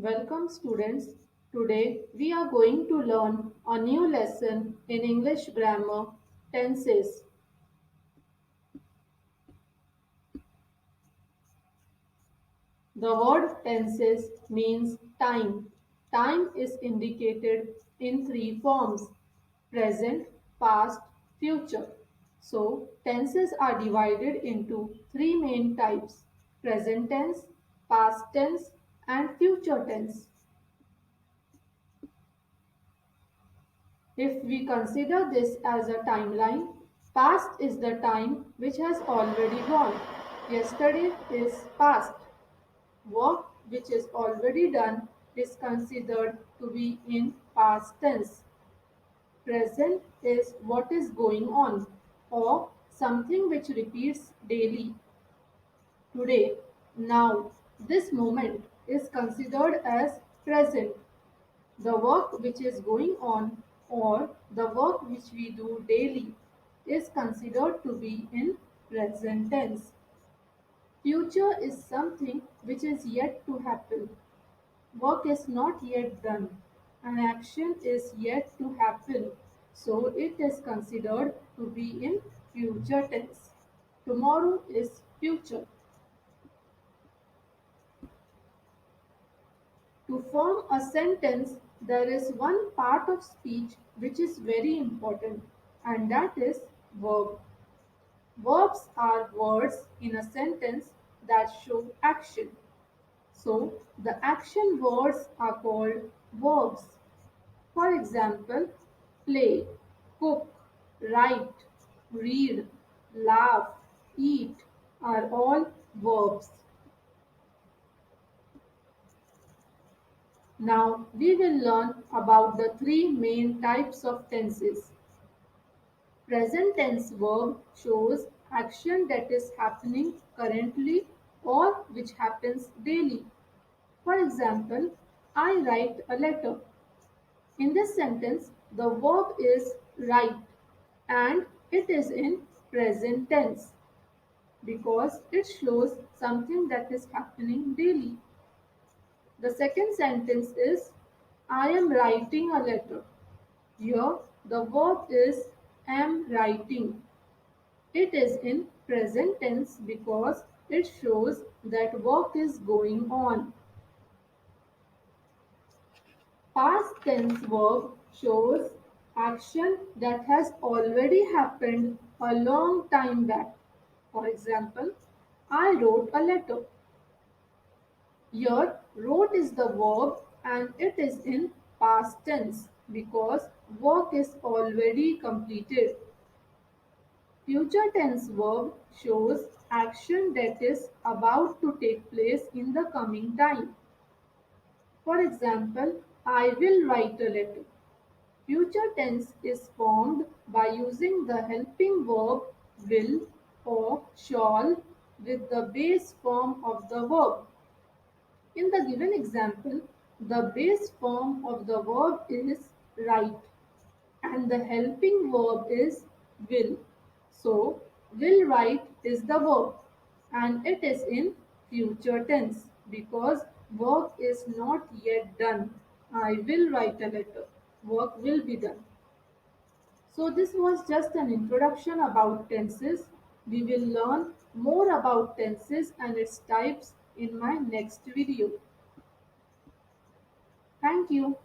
Welcome students. Today we are going to learn a new lesson in English grammar, tenses. The word tenses means time. Time is indicated in three forms: present, past, future. So tenses are divided into three main types: present tense, past tense and future tense. If we consider this as a timeline, past is the time which has already gone. Yesterday is past. Work which is already done is considered to be in past tense. Present is what is going on or something which repeats daily. Today, now, this moment is considered as present. The work which is going on or the work which we do daily is considered to be in present tense. Future is something which is yet to happen. Work is not yet done. An action is yet to happen. So it is considered to be in future tense. Tomorrow is future. To form a sentence, there is one part of speech which is very important, and that is verb. Verbs are words in a sentence that show action. So, the action words are called verbs. For example, play, cook, write, read, laugh, eat are all verbs. Now we will learn about the three main types of tenses. Present tense verb shows action that is happening currently or which happens daily. For example, I write a letter. In this sentence, the verb is write and it is in present tense because it shows something that is happening daily. The second sentence is I am writing a letter. Here the verb is am writing. It is in present tense because it shows that work is going on. Past tense verb shows action that has already happened a long time back. For example, I wrote a letter. Here, wrote is the verb and it is in past tense because work is already completed. Future tense verb shows action that is about to take place in the coming time. For example, I will write a letter. Future tense is formed by using the helping verb will or shall with the base form of the verb. In the given example, the base form of the verb is write and the helping verb is will. So, will write is the verb and it is in future tense because work is not yet done. I will write a letter. Work will be done. So, this was just an introduction about tenses. We will learn more about tenses and its types in my next video. Thank you.